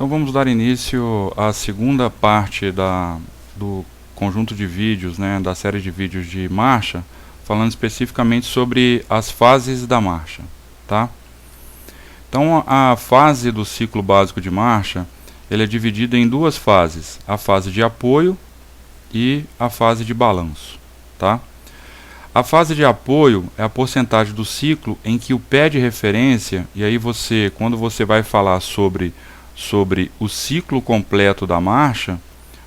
Então vamos dar início à segunda parte do conjunto de vídeos, né, da série de vídeos de marcha, falando especificamente sobre as fases da marcha, tá? Então a fase do ciclo básico de marcha, ele é dividido em duas fases, a fase de apoio e a fase de balanço, tá? A fase de apoio é a porcentagem do ciclo em que o pé de referência, e aí você, quando você vai falar sobre o ciclo completo da marcha,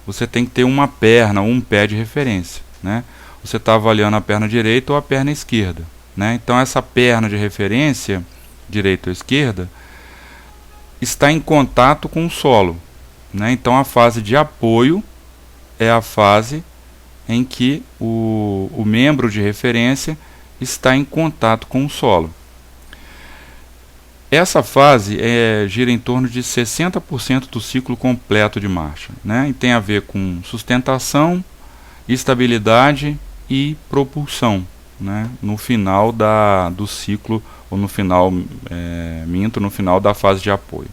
você tem que ter uma perna ou um pé de referência, né? Você está avaliando a perna direita ou a perna esquerda, né? Então essa perna de referência, direita ou esquerda, está em contato com o solo, né? Então a fase de apoio é a fase em que o membro de referência está em contato com o solo. Essa fase gira em torno de 60% do ciclo completo de marcha, né? E tem a ver com sustentação, estabilidade e propulsão, né? No final do ciclo, ou no final, no final da fase de apoio.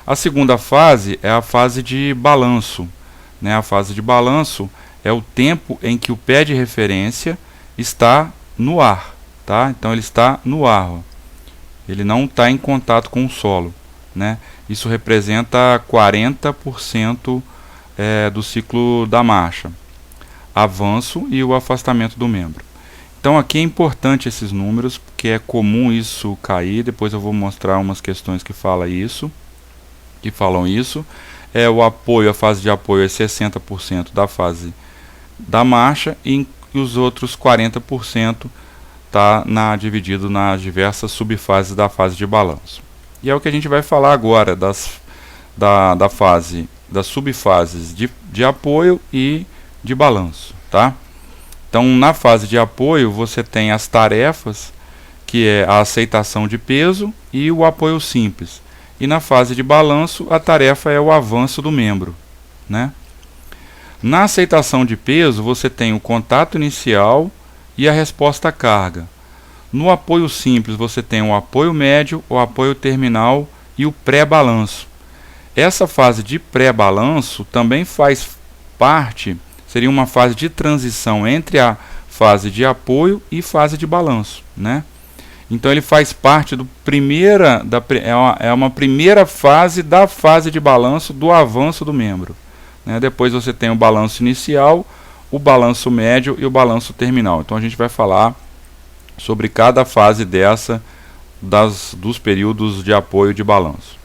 A segunda fase é a fase de balanço, né? A fase de balanço é o tempo em que o pé de referência está no ar, tá? Então ele está no ar, ó. Ele não está em contato com o solo, né? Isso representa 40% do ciclo da marcha, avanço e o afastamento do membro. Então aqui é importante esses números, porque é comum isso cair. Depois eu vou mostrar umas questões que falam isso. O apoio, a fase de apoio é 60% da fase da marcha, e os outros 40% está dividido nas diversas subfases da fase de balanço. E é o que a gente vai falar agora das subfases de apoio e de balanço, tá? Então na fase de apoio você tem as tarefas, que é a aceitação de peso e o apoio simples. E na fase de balanço a tarefa é o avanço do membro, né? Na aceitação de peso você tem o contato inicial e a resposta à carga. No apoio simples você tem o apoio médio, o apoio terminal e o pré-balanço. Essa fase de pré-balanço também faz parte, seria uma fase de transição entre a fase de apoio e fase de balanço, né? Então ele faz parte é uma primeira fase da fase de balanço do avanço do membro, né? Depois você tem o balanço inicial, o balanço médio e o balanço terminal. Então a gente vai falar sobre cada fase dos períodos de apoio de balanço.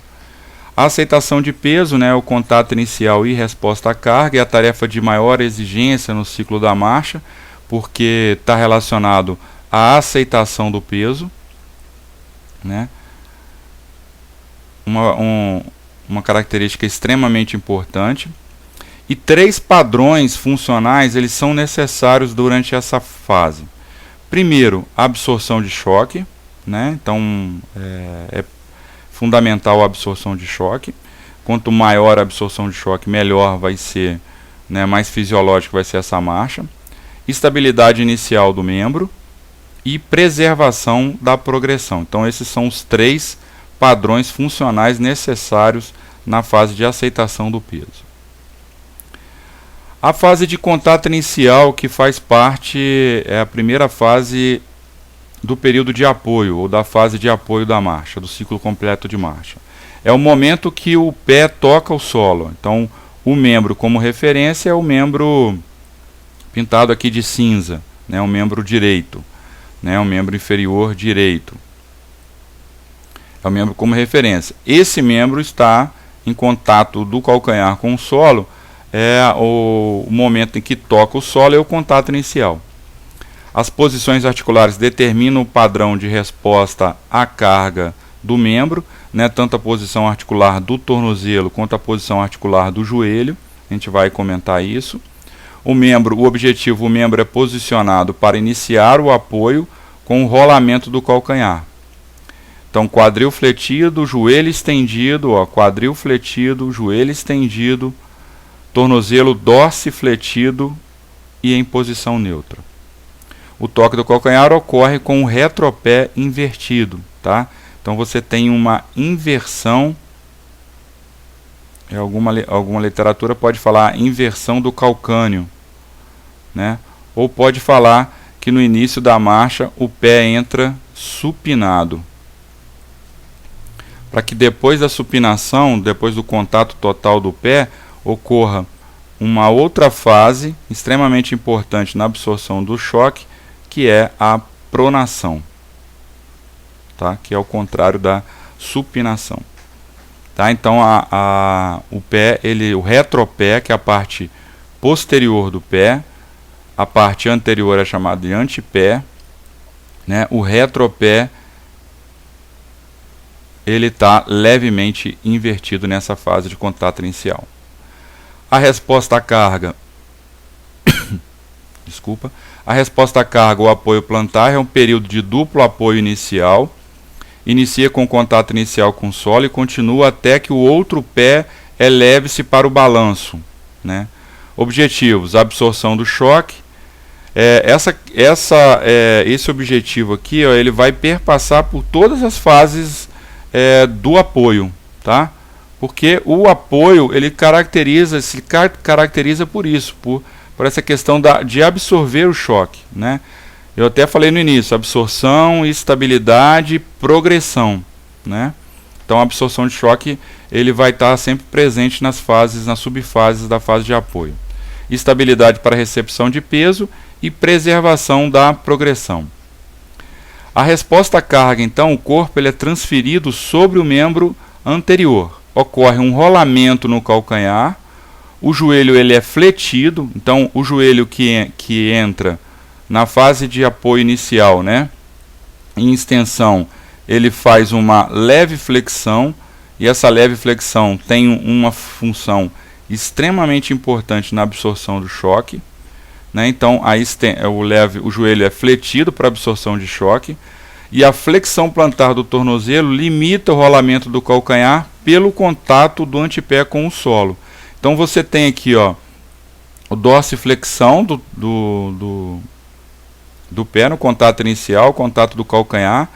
A aceitação de peso, né, o contato inicial e resposta à carga, é a tarefa de maior exigência no ciclo da marcha, porque está relacionado à aceitação do peso, né? Uma característica extremamente importante. E 3 padrões funcionais eles são necessários durante essa fase. Primeiro, a absorção de choque, né? Então é fundamental a absorção de choque. Quanto maior a absorção de choque, melhor vai ser, né, mais fisiológico vai ser essa marcha. Estabilidade inicial do membro e preservação da progressão. Então esses são os 3 padrões funcionais necessários na fase de aceitação do peso. A fase de contato inicial, que faz parte, é a primeira fase do período de apoio, ou da fase de apoio da marcha, do ciclo completo de marcha. É o momento que o pé toca o solo. Então, o membro como referência é o membro pintado aqui de cinza, né, o membro direito, né, o membro inferior direito. É o membro como referência. Esse membro está em contato do calcanhar com o solo, o momento em que toca o solo é o contato inicial. As posições articulares determinam o padrão de resposta à carga do membro, né, tanto a posição articular do tornozelo quanto a posição articular do joelho. A gente vai comentar isso. O membro é posicionado para iniciar o apoio com o rolamento do calcanhar. Então, quadril fletido, joelho estendido, quadril fletido, joelho estendido, tornozelo dorsifletido e em posição neutra. O toque do calcanhar ocorre com o retropé invertido, tá? Então você tem uma inversão alguma literatura pode falar inversão do calcâneo, né? Ou pode falar que no início da marcha o pé entra supinado, para que depois da supinação, depois do contato total do pé, ocorra uma outra fase extremamente importante na absorção do choque, que é a pronação, tá? Que é o contrário da supinação. Tá? Então o pé, o retropé, que é a parte posterior do pé, a parte anterior é chamada de antepé, né? O retropé ele está levemente invertido nessa fase de contato inicial. A resposta à carga, desculpa, a resposta à carga ou apoio plantar é um período de duplo apoio inicial. Inicia com contato inicial com o solo e continua até que o outro pé eleve-se para o balanço, né? Objetivos: absorção do choque. Esse objetivo aqui, ó, ele vai perpassar por todas as fases do apoio, tá? Porque o apoio ele se caracteriza por isso, por essa questão de absorver o choque, né? Eu até falei no início, absorção, estabilidade, progressão, né? Então a absorção de choque ele vai estar sempre presente nas subfases da fase de apoio. Estabilidade para recepção de peso e preservação da progressão. A resposta à carga, então, o corpo ele é transferido sobre o membro anterior. Ocorre um rolamento no calcanhar, o joelho ele é fletido, então o joelho que entra na fase de apoio inicial, né, em extensão, ele faz uma leve flexão, e essa leve flexão tem uma função extremamente importante na absorção do choque, né? Então o joelho é fletido para absorção de choque, e a flexão plantar do tornozelo limita o rolamento do calcanhar pelo contato do antepé com o solo. Então você tem aqui, ó, o dorsiflexão do pé no contato inicial, contato do calcanhar,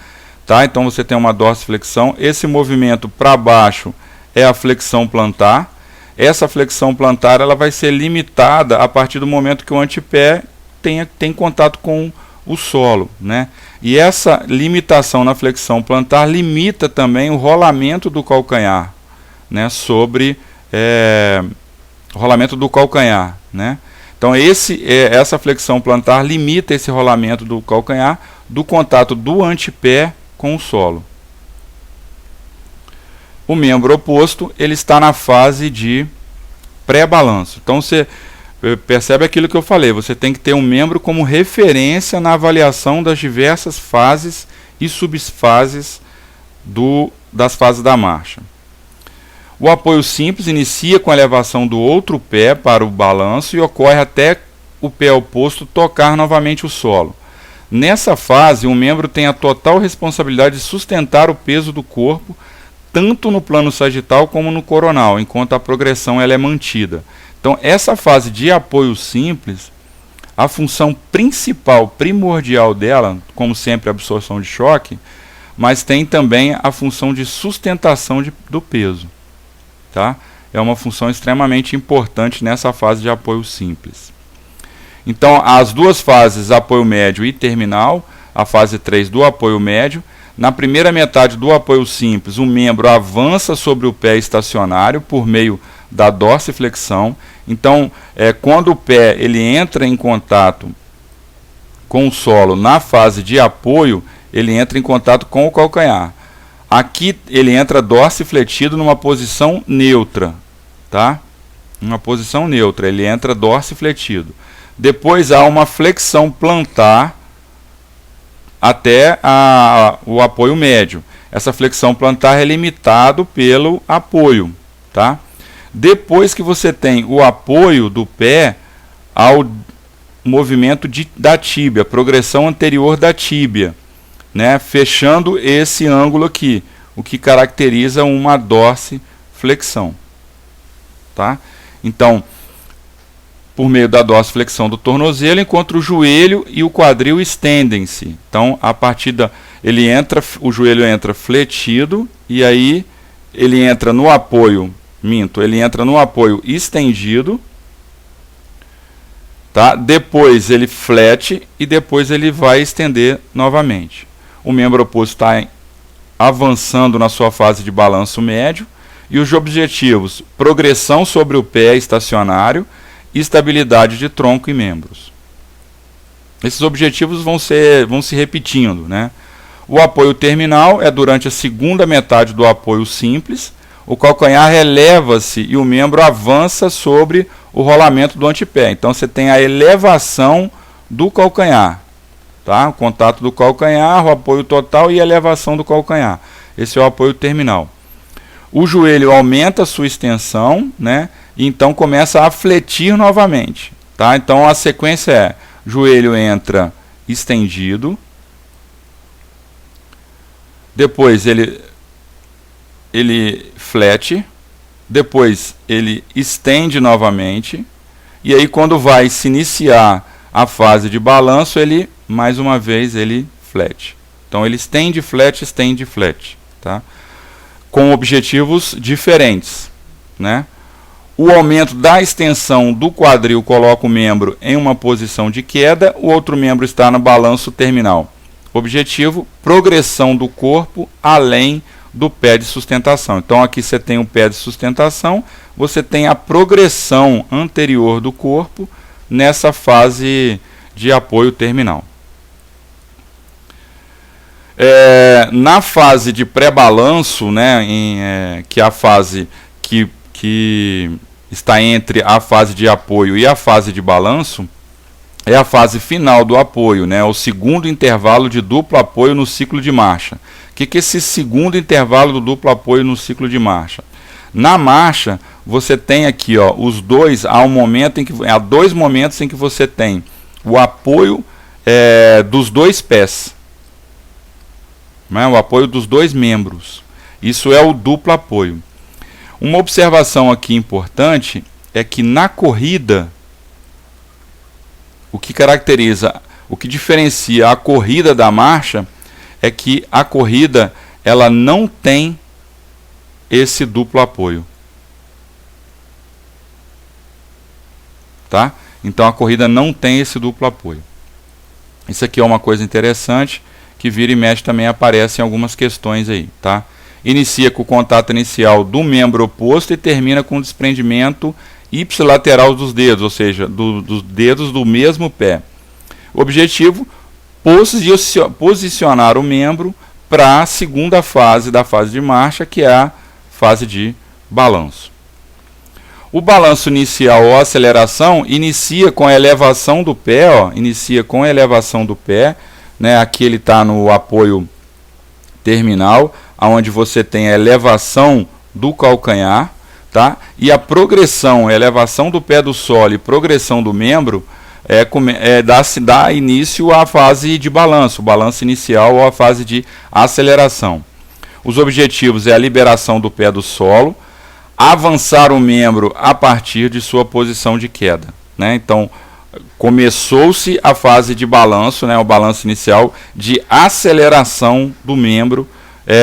tá? Então você tem uma dorsiflexão. Esse movimento para baixo é a flexão plantar. Essa flexão plantar ela vai ser limitada a partir do momento que o antepé tem contato com o solo, né? E essa limitação na flexão plantar limita também o rolamento do calcanhar, né? Sobre o rolamento do calcanhar, né? Então essa flexão plantar limita esse rolamento do calcanhar do contato do antepé com o solo. O membro oposto ele está na fase de pré-balanço. Então você percebe aquilo que eu falei, você tem que ter um membro como referência na avaliação das diversas fases e subfases das fases da marcha. O apoio simples inicia com a elevação do outro pé para o balanço e ocorre até o pé oposto tocar novamente o solo. Nessa fase, o membro tem a total responsabilidade de sustentar o peso do corpo, tanto no plano sagital como no coronal, enquanto a progressão ela é mantida. Então, essa fase de apoio simples, a função principal, primordial dela, como sempre, a absorção de choque, mas tem também a função de sustentação do peso. Tá? É uma função extremamente importante nessa fase de apoio simples. Então, as duas fases, apoio médio e terminal, a fase 3 do apoio médio. Na primeira metade do apoio simples, o membro avança sobre o pé estacionário por meio da dorsiflexão. Então, quando o pé ele entra em contato com o solo na fase de apoio, ele entra em contato com o calcanhar. Aqui ele entra dorsifletido numa posição neutra, tá? Uma posição neutra, ele entra dorsifletido. Depois há uma flexão plantar até o apoio médio. Essa flexão plantar é limitado pelo apoio, tá? Depois que você tem o apoio do pé ao movimento da tíbia, progressão anterior da tíbia, né, fechando esse ângulo aqui, o que caracteriza uma dorsiflexão, tá? Então, por meio da dorsiflexão do tornozelo, enquanto o joelho e o quadril estendem-se. Então, a partir o joelho entra fletido e aí ele entra no apoio ele entra no apoio estendido, tá? Depois ele flete e depois ele vai estender novamente. O membro oposto está avançando na sua fase de balanço médio e os objetivos: progressão sobre o pé estacionário, estabilidade de tronco e membros. Esses objetivos vão se repetindo, né? O apoio terminal é durante a segunda metade do apoio simples. O calcanhar eleva-se e o membro avança sobre o rolamento do antepé. Então você tem a elevação do calcanhar, tá? O contato do calcanhar, o apoio total e a elevação do calcanhar. Esse é o apoio terminal. O joelho aumenta a sua extensão, né? E então começa a fletir novamente, tá? Então a sequência é: joelho entra estendido, depois ele flete, depois ele estende novamente, e aí quando vai se iniciar a fase de balanço, ele mais uma vez ele flete. Então ele estende, flete, tá? Com objetivos diferentes, né? O aumento da extensão do quadril coloca o membro em uma posição de queda, o outro membro está no balanço terminal. Objetivo: progressão do corpo além do pé de sustentação. Então aqui você tem o pé de sustentação, você tem a progressão anterior do corpo nessa fase de apoio terminal. Na fase de pré-balanço, né, que é a fase que está entre a fase de apoio e a fase de balanço, é a fase final do apoio, né, o segundo intervalo de duplo apoio no ciclo de marcha. O que é esse segundo intervalo do duplo apoio no ciclo de marcha? Na marcha, você tem aqui, ó, os dois, há dois momentos em que você tem o apoio dos dois pés, né, o apoio dos dois membros. Isso é o duplo apoio. Uma observação aqui importante é que na corrida, o que diferencia a corrida da marcha é que a corrida ela não tem esse duplo apoio, tá? Então a corrida não tem esse duplo apoio. Isso aqui é uma coisa interessante que vira e mexe também aparece em algumas questões aí, tá? Inicia com o contato inicial do membro oposto e termina com o desprendimento ipsilateral dos dedos, ou seja, dos dedos do mesmo pé. Objetivo: posicionar o membro para a segunda fase da fase de marcha, que é a fase de balanço. O balanço inicial ou aceleração inicia com a elevação do pé, ó, né? Aqui ele está no apoio terminal, onde você tem a elevação do calcanhar, tá? E a progressão, a elevação do pé do solo e progressão do membro dá início à fase de balanço, o balanço inicial ou a fase de aceleração. Os objetivos é a liberação do pé do solo, avançar o membro a partir de sua posição de queda, né? Então, começou-se a fase de balanço, né, o balanço inicial de aceleração do membro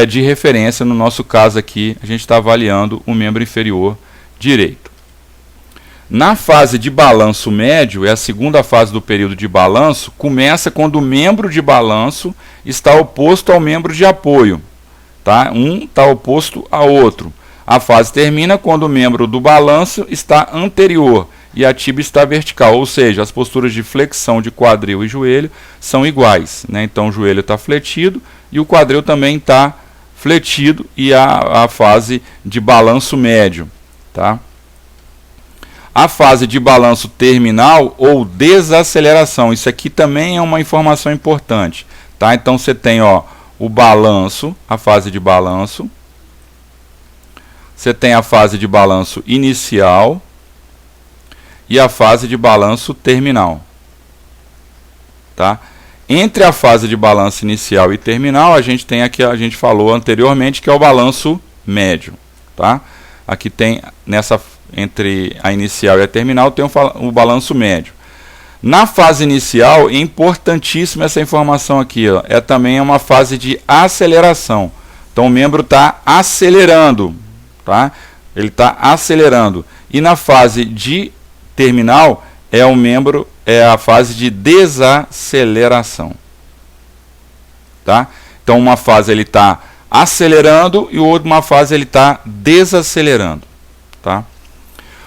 de referência. No nosso caso aqui, a gente está avaliando o membro inferior direito. Na fase de balanço médio, é a segunda fase do período de balanço, começa quando o membro de balanço está oposto ao membro de apoio, tá? Um está oposto ao outro. A fase termina quando o membro do balanço está anterior e a tíbia está vertical, ou seja, as posturas de flexão de quadril e joelho são iguais, né? Então o joelho está fletido e o quadril também está fletido, e a fase de balanço médio, tá? A fase de balanço terminal ou desaceleração, isso aqui também é uma informação importante, tá? Então você tem, ó, o balanço, a fase de balanço, você tem a fase de balanço inicial e a fase de balanço terminal, tá? Entre a fase de balanço inicial e terminal, a gente tem aqui, a gente falou anteriormente, que é o balanço médio, tá? Aqui tem, entre a inicial e a terminal, tem o balanço médio. Na fase inicial, é importantíssima essa informação aqui, ó, também uma fase de aceleração. Então o membro está acelerando, tá? ele está acelerando. E na fase de terminal é a fase de desaceleração. Tá? Então uma fase ele está acelerando e uma fase ele está desacelerando. Tá?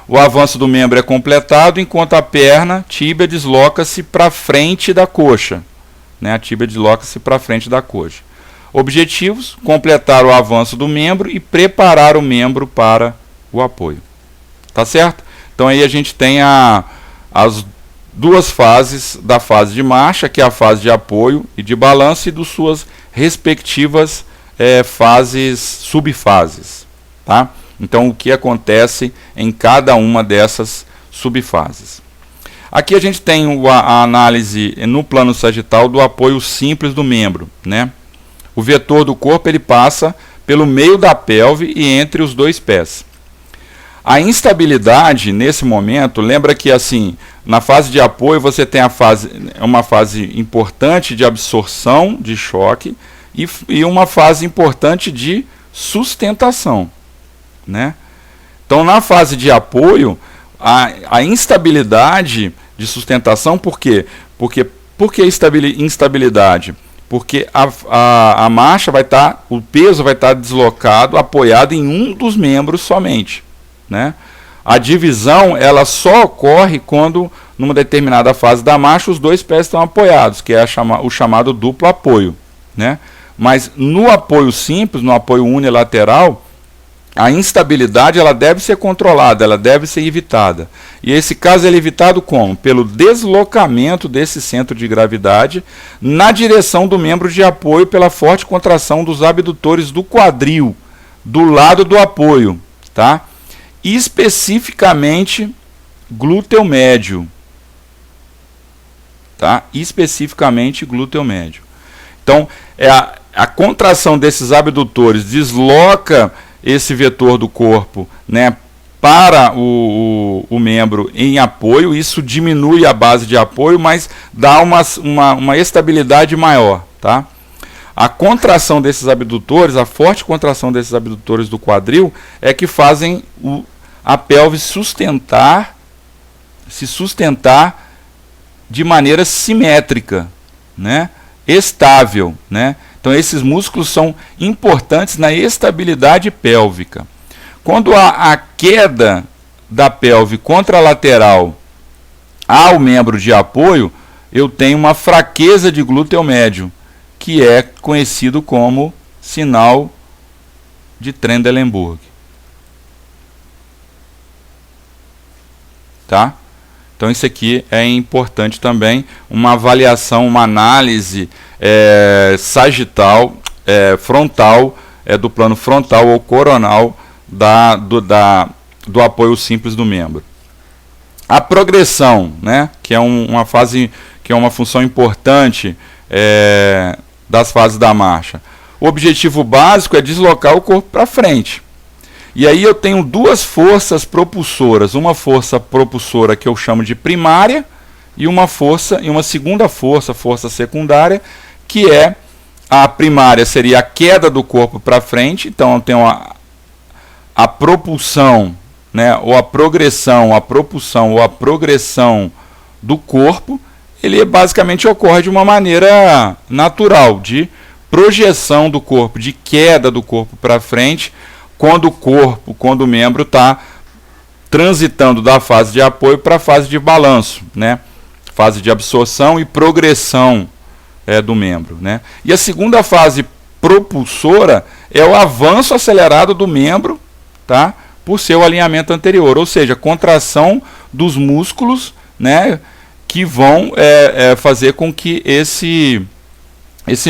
O avanço do membro é completado enquanto a perna, tíbia, desloca-se para frente da coxa. Né? A tíbia desloca-se para frente da coxa. Objetivos: completar o avanço do membro e preparar o membro para o apoio. Tá certo? Então aí a gente tem as duas fases da fase de marcha, que é a fase de apoio e de balanço, e das suas respectivas subfases. Tá? Então, o que acontece em cada uma dessas subfases. Aqui a gente tem a análise no plano sagital do apoio simples do membro. Né? O vetor do corpo ele passa pelo meio da pelve e entre os dois pés. A instabilidade, nesse momento, lembra que assim, na fase de apoio você tem uma fase importante de absorção de choque e uma fase importante de sustentação. Né? Então, na fase de apoio, a instabilidade de sustentação, por quê? Por que instabilidade? Porque a marcha vai estar, o peso vai estar deslocado, apoiado em um dos membros somente. Né? A divisão ela só ocorre quando, numa determinada fase da marcha, os dois pés estão apoiados, que é o chamado duplo apoio. Né? Mas no apoio simples, no apoio unilateral, a instabilidade ela deve ser controlada, ela deve ser evitada. E esse caso é evitado como? Pelo deslocamento desse centro de gravidade na direção do membro de apoio pela forte contração dos abdutores do quadril, do lado do apoio. Tá? Especificamente glúteo médio. Tá? Especificamente glúteo médio. Então, a contração desses abdutores desloca esse vetor do corpo, né, para o membro em apoio. Isso diminui a base de apoio, mas dá uma estabilidade maior. Tá? A contração desses abdutores, a forte contração desses abdutores do quadril, é que fazem a pelve se sustentar de maneira simétrica, né, estável. Né? Então, esses músculos são importantes na estabilidade pélvica. Quando há a queda da pelve contralateral ao membro de apoio, eu tenho uma fraqueza de glúteo médio, que é conhecido como sinal de Trendelenburg. Tá? Então, isso aqui é importante também, uma avaliação, uma análise sagital, frontal, do plano frontal ou coronal do apoio simples do membro. A progressão, né, que é uma fase, que é uma função importante das fases da marcha. O objetivo básico é deslocar o corpo para frente. E aí eu tenho duas forças propulsoras, uma força propulsora que eu chamo de primária e uma segunda força secundária, que é a primária seria a queda do corpo para frente. Então eu tenho a propulsão, né, ou a progressão, a propulsão ou a progressão do corpo, ele basicamente ocorre de uma maneira natural, de projeção do corpo, de queda do corpo para frente, quando o membro está transitando da fase de apoio para a fase de balanço, né? Fase de absorção e progressão do membro. Né? E a segunda fase propulsora é o avanço acelerado do membro, tá? Por seu alinhamento anterior, ou seja, contração dos músculos, né, que vão fazer com que esse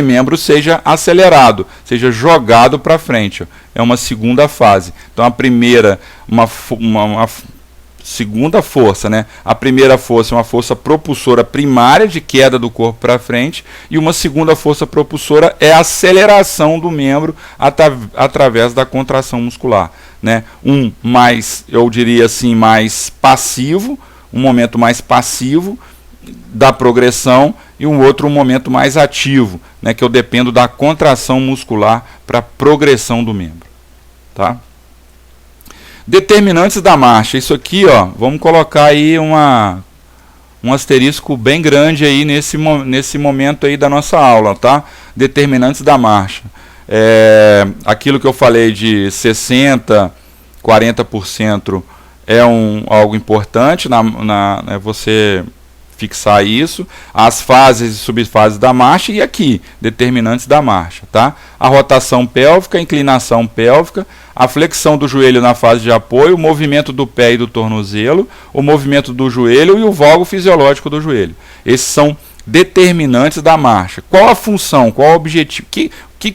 membro seja acelerado, seja jogado para frente. É uma segunda fase. Então a primeira, uma segunda força, né? A primeira força é uma força propulsora primária de queda do corpo para frente, e uma segunda força propulsora é a aceleração do membro através da contração muscular, né? Eu diria assim, mais passivo, um momento mais passivo da progressão, e um outro momento mais ativo, né, que eu dependo da contração muscular para a progressão do membro. Tá? Determinantes da marcha. Isso aqui, ó, vamos colocar aí um asterisco bem grande aí nesse momento aí da nossa aula, tá? Determinantes da marcha. Aquilo que eu falei de 60%, 40% é algo importante, você fixar isso, as fases e subfases da marcha, e aqui, determinantes da marcha, tá? A rotação pélvica, a inclinação pélvica, a flexão do joelho na fase de apoio, o movimento do pé e do tornozelo, o movimento do joelho e o valgo fisiológico do joelho. Esses são determinantes da marcha. Qual a função, qual o objetivo, que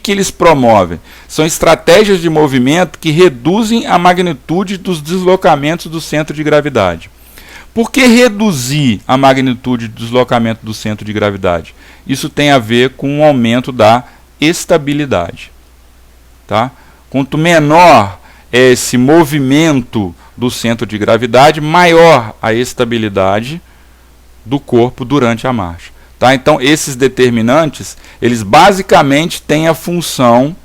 eles promovem? São estratégias de movimento que reduzem a magnitude dos deslocamentos do centro de gravidade. Por que reduzir a magnitude do deslocamento do centro de gravidade? Isso tem a ver com o aumento da estabilidade. Tá? Quanto menor é esse movimento do centro de gravidade, maior a estabilidade do corpo durante a marcha. Tá? Então, esses determinantes, eles basicamente têm a função,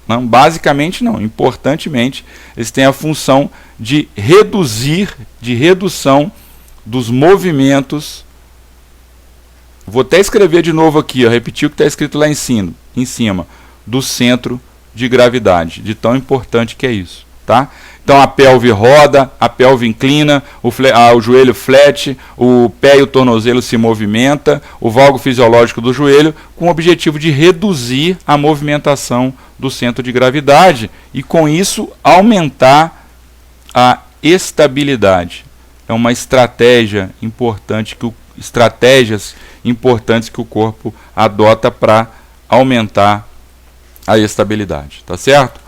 não, basicamente não, importantemente, eles têm a função de redução dos movimentos. Vou até escrever de novo aqui, ó, repetir o que está escrito lá em cima, do centro de gravidade, de tão importante que é isso. Tá? Então a pelve roda, a pelve inclina, o joelho flete, o pé e o tornozelo se movimenta, o valgo fisiológico do joelho, com o objetivo de reduzir a movimentação do centro de gravidade e com isso aumentar a estabilidade. É uma estratégia importante estratégias importantes que o corpo adota para aumentar a estabilidade, tá certo?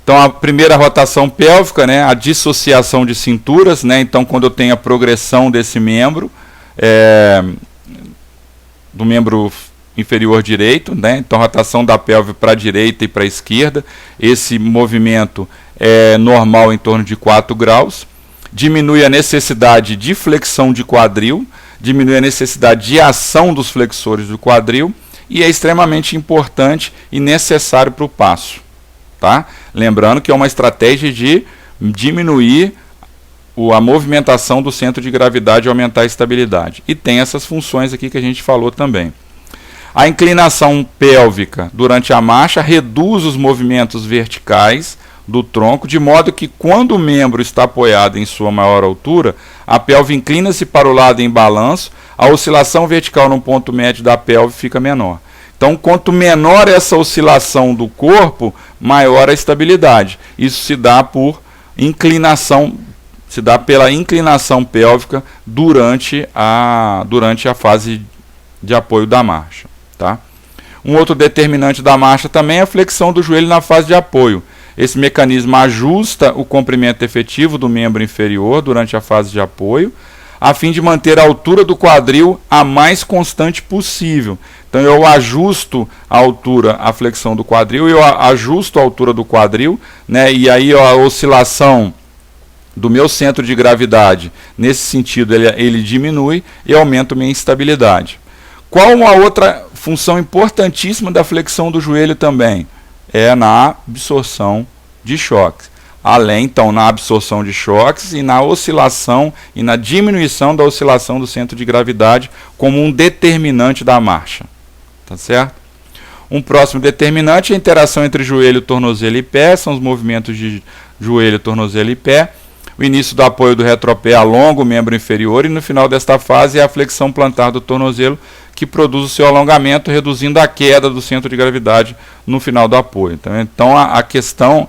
Então, a primeira rotação pélvica, né, a dissociação de cinturas, né, então quando eu tenho a progressão desse membro, do membro inferior direito, né, então rotação da pelve para a direita e para a esquerda, esse movimento é normal em torno de 4 graus, diminui a necessidade de flexão de quadril, diminui a necessidade de ação dos flexores do quadril e é extremamente importante e necessário para o passo. Tá? Lembrando que é uma estratégia de diminuir a movimentação do centro de gravidade e aumentar a estabilidade. E tem essas funções aqui que a gente falou também. A inclinação pélvica durante a marcha reduz os movimentos verticais do tronco, de modo que quando o membro está apoiado em sua maior altura, a pelve inclina-se para o lado em balanço, a oscilação vertical no ponto médio da pelve fica menor. Então, quanto menor essa oscilação do corpo, maior a estabilidade. Isso se dá por inclinação, se dá pela inclinação pélvica durante a fase de apoio da marcha. Tá? Um outro determinante da marcha também é a flexão do joelho na fase de apoio. Esse mecanismo ajusta o comprimento efetivo do membro inferior durante a fase de apoio, a fim de manter a altura do quadril a mais constante possível. Então eu ajusto a altura, a flexão do quadril, eu ajusto a altura do quadril, né, e aí a oscilação do meu centro de gravidade, nesse sentido, ele diminui e aumenta a minha estabilidade. Qual uma outra função importantíssima da flexão do joelho também? É na absorção de choques. Além, então, na absorção de choques e na oscilação e na diminuição da oscilação do centro de gravidade como um determinante da marcha. Tá certo? Um próximo determinante é a interação entre joelho, tornozelo e pé, são os movimentos de joelho, tornozelo e pé. O início do apoio do retropé alonga o membro inferior e no final desta fase é a flexão plantar do tornozelo que produz o seu alongamento, reduzindo a queda do centro de gravidade no final do apoio. Então a questão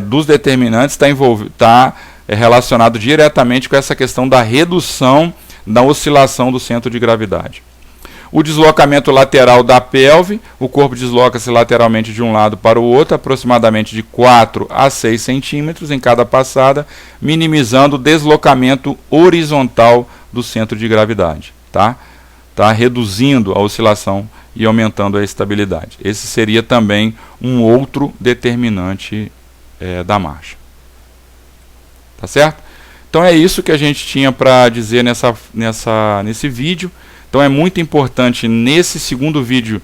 dos determinantes está relacionado diretamente com essa questão da redução da oscilação do centro de gravidade. O deslocamento lateral da pelve, o corpo desloca-se lateralmente de um lado para o outro, aproximadamente de 4 a 6 centímetros em cada passada, minimizando o deslocamento horizontal do centro de gravidade. Tá reduzindo a oscilação e aumentando a estabilidade. Esse seria também um outro determinante da marcha. Tá certo? Então é isso que a gente tinha para dizer nesse vídeo. Então é muito importante nesse segundo vídeo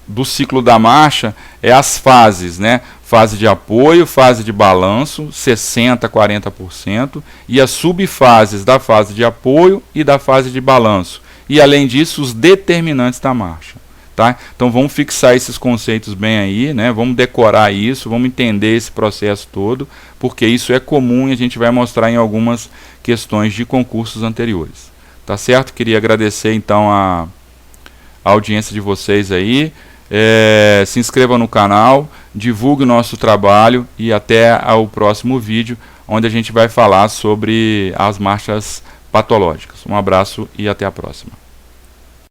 do ciclo da marcha, as fases, né? fase de apoio, fase de balanço, 60% a 40%, e as subfases da fase de apoio e da fase de balanço. E, além disso, os determinantes da marcha. Tá? Então, vamos fixar esses conceitos bem aí, né? Vamos decorar isso, vamos entender esse processo todo, porque isso é comum e a gente vai mostrar em algumas questões de concursos anteriores. Tá certo? Queria agradecer, então, a audiência de vocês aí. Se inscreva no canal, divulgue o nosso trabalho e até o próximo vídeo, onde a gente vai falar sobre as marchas patológicas. Um abraço e até a próxima.